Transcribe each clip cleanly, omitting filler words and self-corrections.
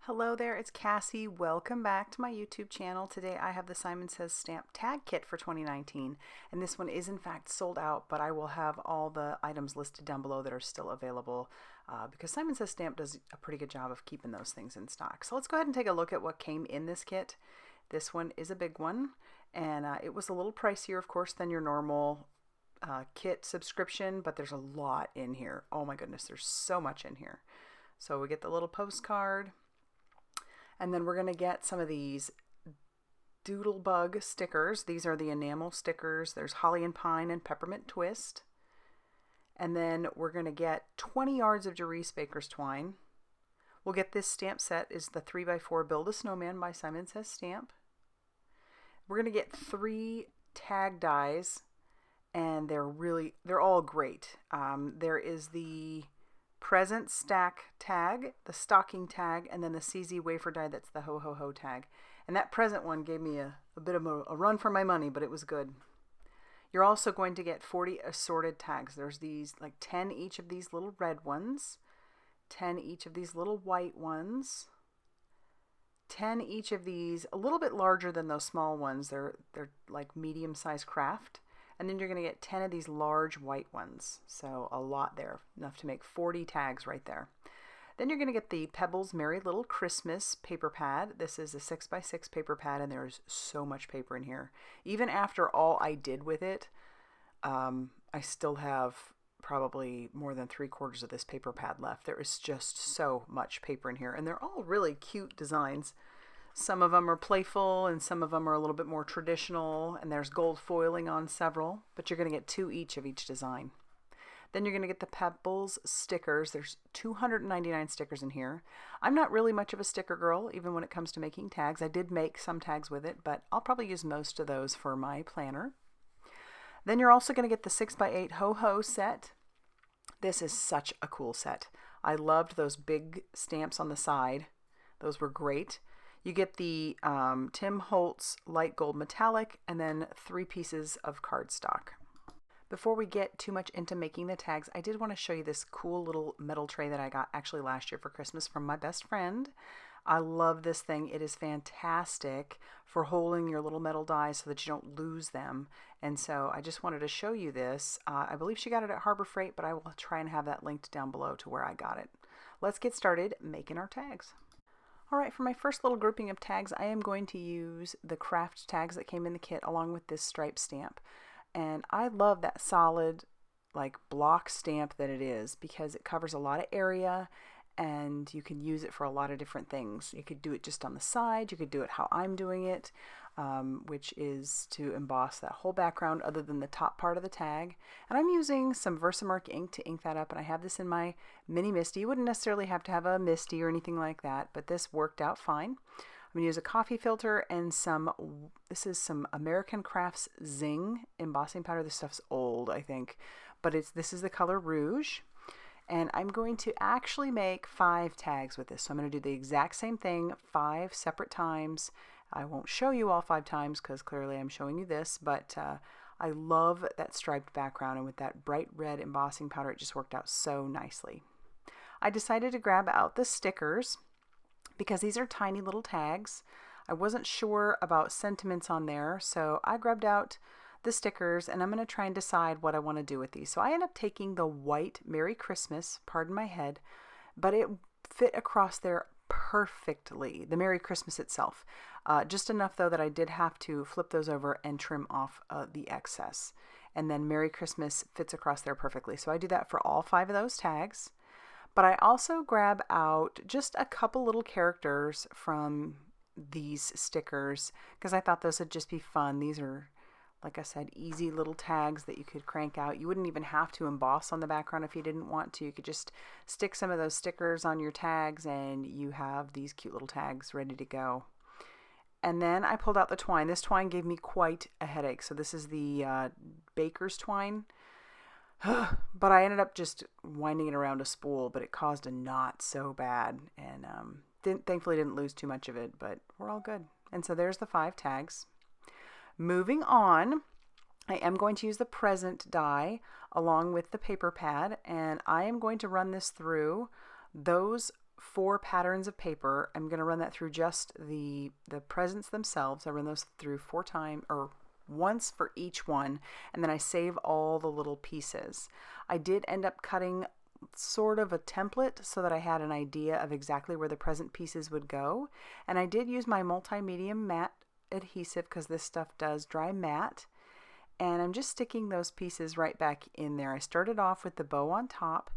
Hello there, it's Cassie. Welcome back to my YouTube channel. Today I have the Simon Says Stamp Tag Kit for 2019, and this one is in fact sold out, but I will have all the items listed down below that are still available because Simon Says Stamp does a pretty good job of keeping those things in stock. So let's go ahead and take a look at what came in this kit. This one is a big one, and it was a little pricier, of course, than your normal kit subscription, but there's a lot in here. Oh my goodness, there's so much in here. So we get the little postcard. And then we're going to get some of these Doodlebug stickers. These are the enamel stickers. There's Holly and Pine and Peppermint Twist. And then we're going to get 20 yards of Dries Baker's Twine. We'll get this stamp set is the 3x4 Build a Snowman by Simon Says Stamp. We're going to get 3 tag dies, and they're all great. There is the present stack tag, the stocking tag, and then the CZ wafer die that's the ho ho ho tag. And that present one gave me a bit of a run for my money, but it was good. You're also going to get 40 assorted tags. There's these like 10 each of these little red ones, 10 each of these little white ones, 10 each of these a little bit larger than those small ones. They're like medium-sized craft. And then you're going to get 10 of these large white ones. So a lot there, enough to make 40 tags right there. Then you're going to get the Pebbles Merry Little Christmas paper pad. This is a 6x6 paper pad, and there's so much paper in here. Even after all I did with it, I still have probably more than 3/4 of this paper pad left. There is just so much paper in here, and they're all really cute designs. Some of them are playful and some of them are a little bit more traditional, and there's gold foiling on several, but you're going to get 2 each of each design. Then you're going to get the Pebbles stickers. There's 299 stickers in here. I'm not really much of a sticker girl, even when it comes to making tags. I did make some tags with it, but I'll probably use most of those for my planner. Then you're also going to get the 6x8 ho-ho set. This is such a cool set. I loved those big stamps on the side. Those were great. You get the Tim Holtz light gold metallic, and then 3 pieces of cardstock. Before we get too much into making the tags, I did want to show you this cool little metal tray that I got actually last year for Christmas from my best friend. I love this thing. It is fantastic for holding your little metal dies so that you don't lose them. And so I just wanted to show you this. I believe she got it at Harbor Freight, but I will try and have that linked down below to where I got it. Let's get started making our tags. Alright, for my first little grouping of tags, I am going to use the craft tags that came in the kit along with this stripe stamp. And I love that solid, like, block stamp that it is because it covers a lot of area and you can use it for a lot of different things. You could do it just on the side, you could do it how I'm doing it, which is to emboss that whole background other than the top part of the tag. And I'm using some Versamark ink to ink that up, and I have this in my mini Misty. You wouldn't necessarily have to have a Misty or anything like that, but this worked out fine. I'm going to use a coffee filter and this is some American Crafts Zing embossing powder. This stuff's old, I think, but this is the color Rouge. And I'm going to actually make 5 tags with this. So I'm going to do the exact same thing 5 separate times. I won't show you all 5 times because clearly I'm showing you this, but I love that striped background, and with that bright red embossing powder, it just worked out so nicely. I decided to grab out the stickers because these are tiny little tags. I wasn't sure about sentiments on there, so I grabbed out the stickers, and I'm going to try and decide what I want to do with these. So I end up taking the white Merry Christmas, pardon my head, but it fit across there perfectly, the Merry Christmas itself. Just enough though that I did have to flip those over and trim off the excess. And then Merry Christmas fits across there perfectly. So I do that for all 5 of those tags. But I also grab out just a couple little characters from these stickers because I thought those would just be fun. These are, like I said, easy little tags that you could crank out. You wouldn't even have to emboss on the background if you didn't want to. You could just stick some of those stickers on your tags and you have these cute little tags ready to go. And then I pulled out the twine. This twine gave me quite a headache. So this is the Baker's twine. But I ended up just winding it around a spool, but it caused a knot so bad. And thankfully didn't lose too much of it, but we're all good. And so there's the 5 tags. Moving on, I am going to use the present die along with the paper pad, and I am going to run this through those 4 patterns of paper. I'm going to run that through just the presents themselves. I run those through 4 times, or once for each one, and then I save all the little pieces. I did end up cutting sort of a template so that I had an idea of exactly where the present pieces would go, and I did use my multi-medium matte adhesive because this stuff does dry matte, and I'm just sticking those pieces right back in there. I started off with the bow on top,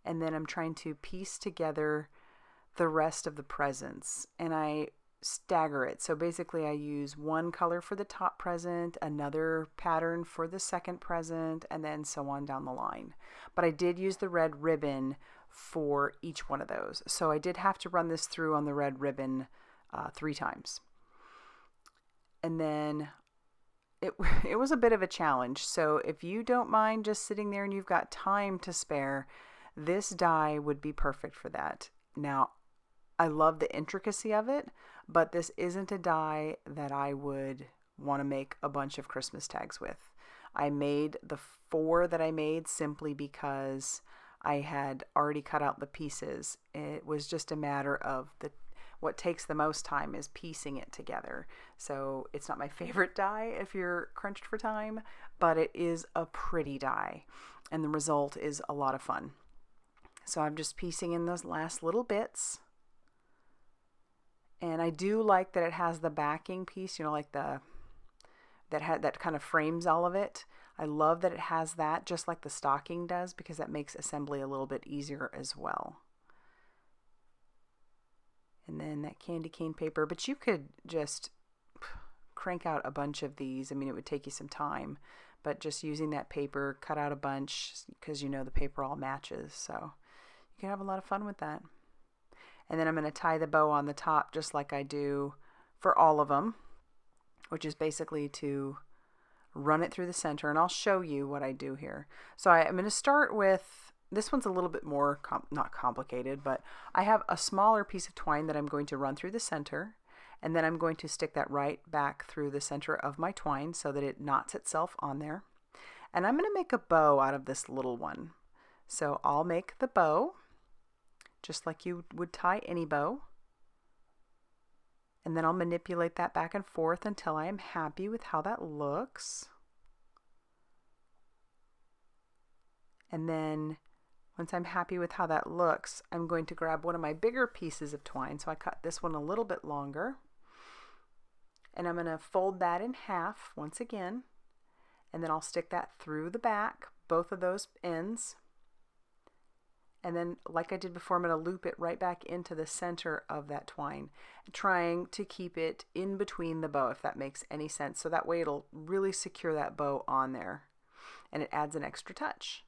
and then I'm trying to piece together the rest of the presents, and I stagger it. So basically I use one color for the top present, another pattern for the second present, and then so on down the line. But I did use the red ribbon for each one of those. So I did have to run this through on the red ribbon 3 times. And then it was a bit of a challenge. So if you don't mind just sitting there and you've got time to spare, this die would be perfect for that. Now, I love the intricacy of it, but this isn't a die that I would want to make a bunch of Christmas tags with. I made the 4 that I made simply because I had already cut out the pieces. It was just a matter of what takes the most time is piecing it together. So it's not my favorite die if you're crunched for time, but it is a pretty die, and the result is a lot of fun. So I'm just piecing in those last little bits. And I do like that it has the backing piece, like that kind of frames all of it. I love that it has that, just like the stocking does, because that makes assembly a little bit easier as well. And then that candy cane paper, but you could just crank out a bunch of these. I mean, it would take you some time, but just using that paper, cut out a bunch, because the paper all matches. So you can have a lot of fun with that. And then I'm going to tie the bow on the top just like I do for all of them, which is basically to run it through the center. And I'll show you what I do here. So I'm going to start with, this one's a little bit more, not complicated, but I have a smaller piece of twine that I'm going to run through the center. And then I'm going to stick that right back through the center of my twine so that it knots itself on there. And I'm going to make a bow out of this little one. So I'll make the bow just like you would tie any bow. And then I'll manipulate that back and forth until I am happy with how that looks. And then once I'm happy with how that looks, I'm going to grab one of my bigger pieces of twine. So I cut this one a little bit longer. And I'm going to fold that in half once again. And then I'll stick that through the back, both of those ends. And then, like I did before, I'm going to loop it right back into the center of that twine, trying to keep it in between the bow, if that makes any sense. So that way it'll really secure that bow on there, and it adds an extra touch.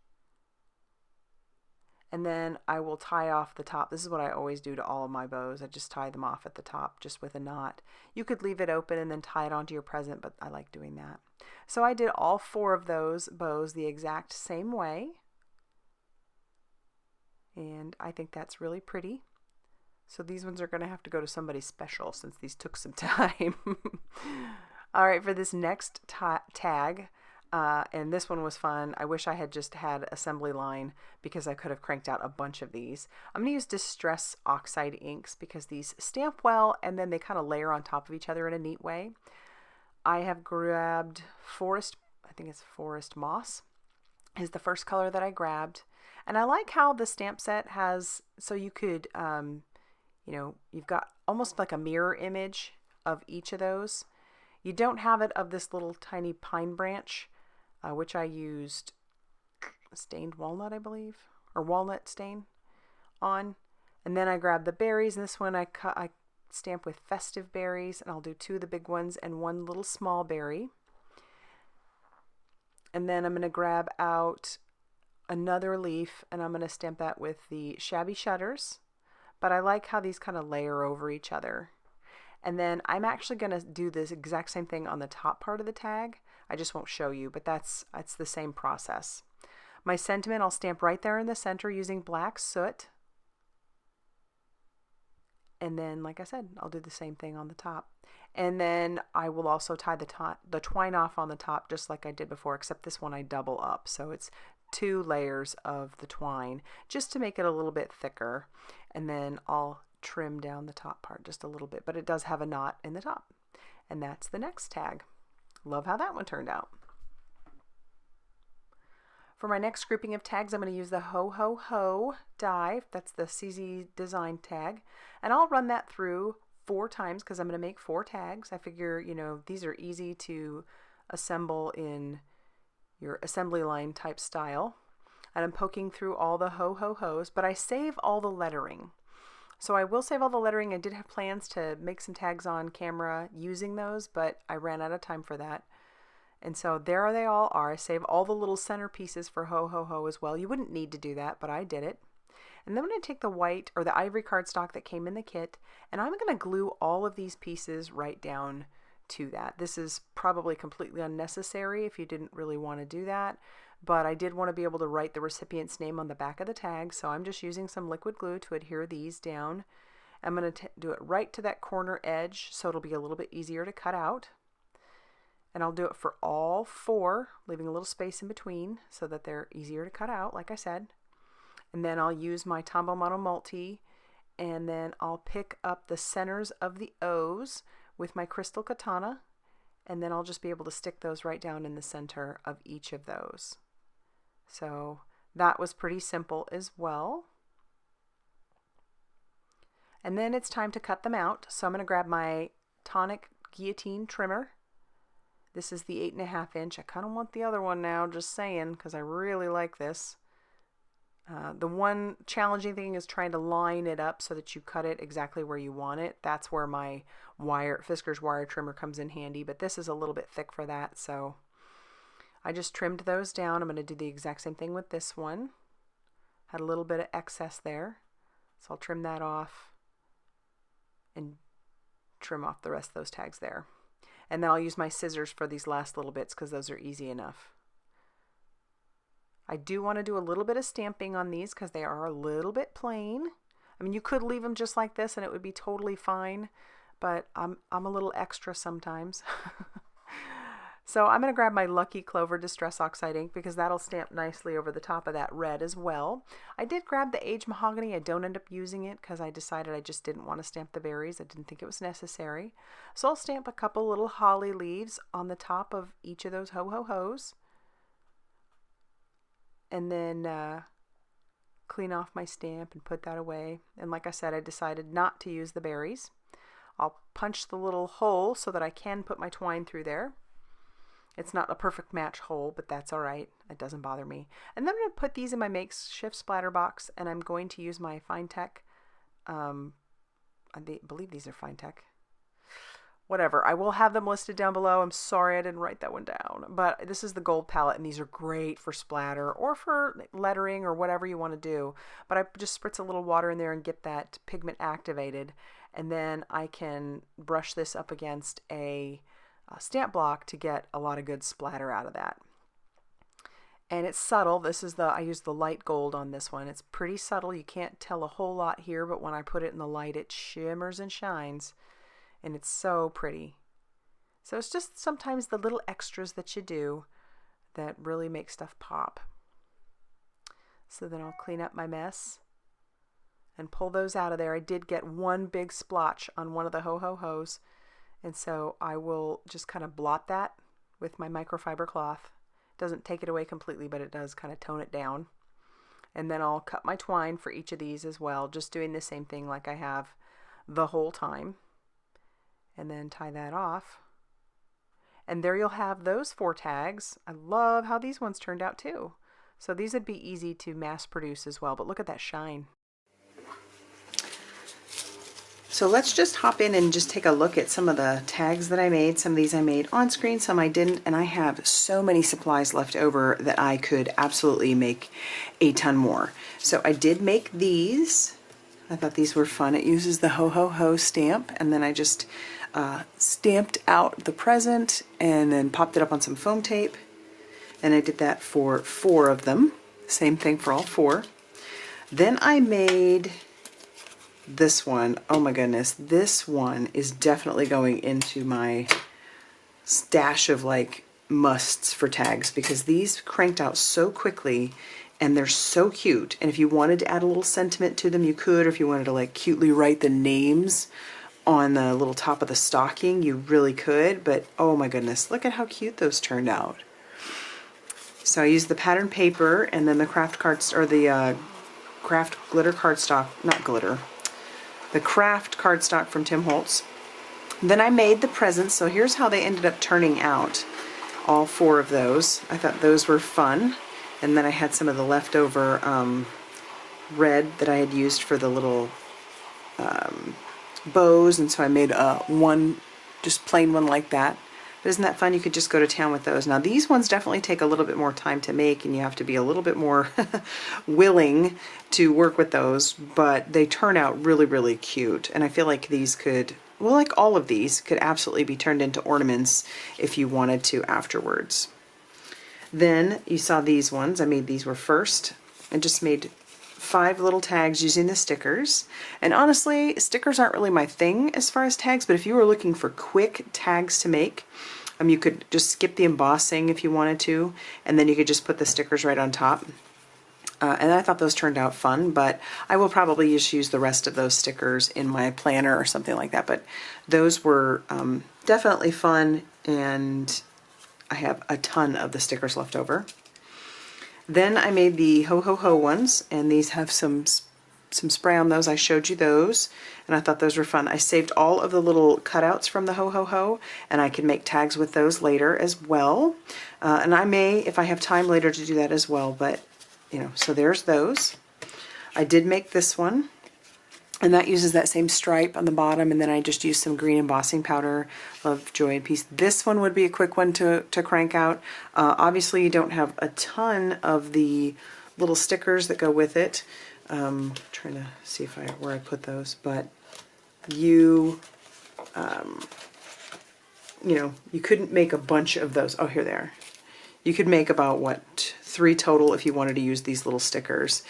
And then I will tie off the top. This is what I always do to all of my bows. I just tie them off at the top just with a knot. You could leave it open and then tie it onto your present, but I like doing that. So I did all 4 of those bows the exact same way. And I think that's really pretty. So these ones are going to have to go to somebody special since these took some time. All right, for this next tag, and this one was fun. I wish I had just had assembly line because I could have cranked out a bunch of these. I'm going to use Distress Oxide inks because these stamp well and then they kind of layer on top of each other in a neat way. I have grabbed I think it's Forest Moss is the first color that I grabbed. And I like how the stamp set has, so you could, you've got almost like a mirror image of each of those. You don't have it of this little tiny pine branch, which I used stained walnut, I believe, or walnut stain on. And then I grabbed the berries, and this one I stamp with festive berries, and I'll do 2 of the big ones and 1 little small berry. And then I'm going to grab out another leaf, and I'm going to stamp that with the Shabby Shutters, but I like how these kind of layer over each other. And then I'm actually going to do this exact same thing on the top part of the tag. I just won't show you, but that's the same process. My sentiment I'll stamp right there in the center using black soot. And then, like I said, I'll do the same thing on the top. And then I will also tie the twine off on the top just like I did before, except this one I double up. So it's 2 layers of the twine just to make it a little bit thicker, and then I'll trim down the top part just a little bit, but it does have a knot in the top. And that's the next tag. Love how that one turned out. For my next grouping of tags, I'm going to use the Ho Ho Ho die. That's the CZ Design tag. And I'll run that through 4 times because I'm going to make 4 tags. I figure, you know, these are easy to assemble in your assembly line type style. And I'm poking through all the Ho Ho Ho's, but I save all the lettering. So I will save all the lettering. I did have plans to make some tags on camera using those, but I ran out of time for that. And so there they all are. I save all the little center pieces for Ho Ho Ho as well. You wouldn't need to do that, but I did it. And then I'm going to take the white or the ivory cardstock that came in the kit, and I'm going to glue all of these pieces right down to that. This is probably completely unnecessary if you didn't really want to do that, but I did want to be able to write the recipient's name on the back of the tag, so I'm just using some liquid glue to adhere these down. I'm going to do it right to that corner edge so it'll be a little bit easier to cut out. And I'll do it for all 4, leaving a little space in between so that they're easier to cut out, like I said. And then I'll use my Tombow Mono Multi, and then I'll pick up the centers of the O's with my Crystal Katana, and then I'll just be able to stick those right down in the center of each of those. So that was pretty simple as well. And then it's time to cut them out. So I'm going to grab my Tonic Guillotine Trimmer. This is the 8.5 inch. I kind of want the other one now, just saying, because I really like this. The one challenging thing is trying to line it up so that you cut it exactly where you want it. That's where my Fiskars wire trimmer comes in handy, but this is a little bit thick for that, so I just trimmed those down. I'm going to do the exact same thing with this one. Had a little bit of excess there, so I'll trim that off and trim off the rest of those tags there. And then I'll use my scissors for these last little bits because those are easy enough. I do want to do a little bit of stamping on these because they are a little bit plain. I mean, you could leave them just like this and it would be totally fine, but I'm a little extra sometimes. So I'm going to grab my Lucky Clover Distress Oxide ink because that'll stamp nicely over the top of that red as well. I did grab the Aged Mahogany. I don't end up using it because I decided I just didn't want to stamp the berries. I didn't think it was necessary. So I'll stamp a couple little holly leaves on the top of each of those Ho Ho Ho's. And then clean off my stamp and put that away. And like I said, I decided not to use the berries. I'll punch the little hole so that I can put my twine through there. It's not a perfect match hole, but that's all right. It doesn't bother me. And then I'm going to put these in my makeshift splatter box, and I'm going to use my Fine Tech. I believe these are Fine Tech. Whatever. I will have them listed down below. I'm sorry I didn't write that one down. But this is the gold palette, and these are great for splatter or for lettering or whatever you want to do. But I just spritz a little water in there and get that pigment activated. And then I can brush this up against a stamp block to get a lot of good splatter out of that. And it's subtle. This is I used the light gold on this one. It's pretty subtle. You can't tell a whole lot here, but when I put it in the light, it shimmers and shines. And it's so pretty. So it's just sometimes the little extras that you do that really make stuff pop. So then I'll clean up my mess and pull those out of there. I did get one big splotch on one of the Ho Ho Ho's, and so I will just kind of blot that with my microfiber cloth. It doesn't take it away completely, but it does kind of tone it down. And then I'll cut my twine for each of these as well, just doing the same thing like I have the whole time. And then tie that off. And there you'll have those 4 tags. I love how these ones turned out too. So these would be easy to mass produce as well, but look at that shine. So let's just hop in and just take a look at some of the tags that I made. Some of these I made on screen, some I didn't, and I have so many supplies left over that I could absolutely make a ton more. So I did make these. I thought these were fun. It uses the Ho Ho Ho stamp, and then I just stamped out the present and then popped it up on some foam tape. And I did that for 4 of them. Same thing for all 4. Then I made this one. Oh my goodness, this one is definitely going into my stash of like musts for tags because these cranked out so quickly and they're so cute. And if you wanted to add a little sentiment to them, you could, or if you wanted to like cutely write the names on the little top of the stocking, you really could. But oh my goodness, look at how cute those turned out. So I used the pattern paper and then the craft cards, or the craft glitter cardstock, not glitter, the craft cardstock from Tim Holtz. Then I made the presents, so here's how they ended up turning out, all 4 of those. I thought those were fun. And then I had some of the leftover red that I had used for the little bows, and so I made one, just plain one like that. But isn't that fun? You could just go to town with those. Now these ones definitely take a little bit more time to make, and you have to be a little bit more willing to work with those, but they turn out really, really cute. And I feel like these could, well, like all of these, could absolutely be turned into ornaments if you wanted to afterwards. Then you saw these ones. I made these were first. I just made 5 little tags using the stickers. And honestly, stickers aren't really my thing as far as tags, but if you were looking for quick tags to make, you could just skip the embossing if you wanted to, and then you could just put the stickers right on top. And I thought those turned out fun, but I will probably just use the rest of those stickers in my planner or something like that. But those were definitely fun, and I have a ton of the stickers left over. Then I made the Ho Ho Ho ones, and these have some spray on those. I showed you those, and I thought those were fun. I saved all of the little cutouts from the Ho Ho Ho, and I can make tags with those later as well. And I may, if I have time later, to do that as well, but you know, so there's those. I did make this one, and that uses that same stripe on the bottom, and then I just used some green embossing powder of Joy and Peace. This one would be a quick one to crank out. Obviously you don't have a ton of the little stickers that go with it. Trying to see if where I put those, but you you know, you couldn't make a bunch of those. Oh, here they are. You could make about, what, 3 total if you wanted to use these little stickers.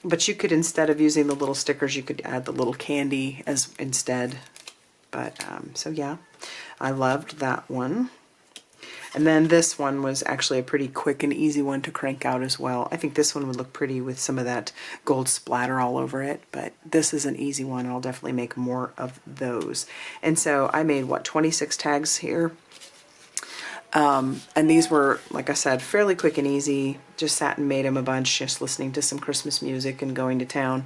But you could, instead of using the little stickers, you could add the little candy as instead. But, so yeah, I loved that one. And then this one was actually a pretty quick and easy one to crank out as well. I think this one would look pretty with some of that gold splatter all over it, but this is an easy one. I'll definitely make more of those. And so I made, what, 26 tags here. And these were, like I said, fairly quick and easy. Just sat and made them a bunch, just listening to some Christmas music and going to town.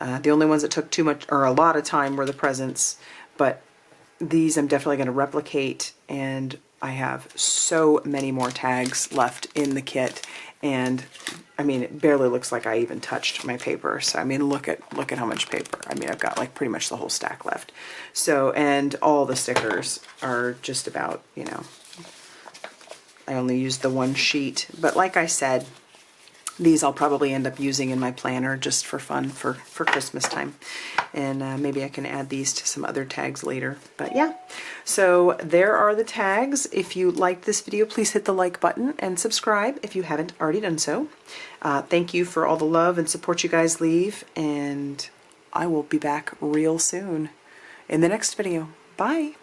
The only ones that took too much or a lot of time were the presents, but these I'm definitely going to replicate, and I have so many more tags left in the kit. And I mean, it barely looks like I even touched my paper. So I mean, look at how much paper. I mean, I've got like pretty much the whole stack left. So, and all the stickers are just about, you know, I only used the 1 sheet, but like I said, these I'll probably end up using in my planner just for fun for Christmas time. And maybe I can add these to some other tags later. But yeah, so there are the tags. If you liked this video, please hit the like button and subscribe if you haven't already done so. Thank you for all the love and support you guys leave, and I will be back real soon in the next video. Bye!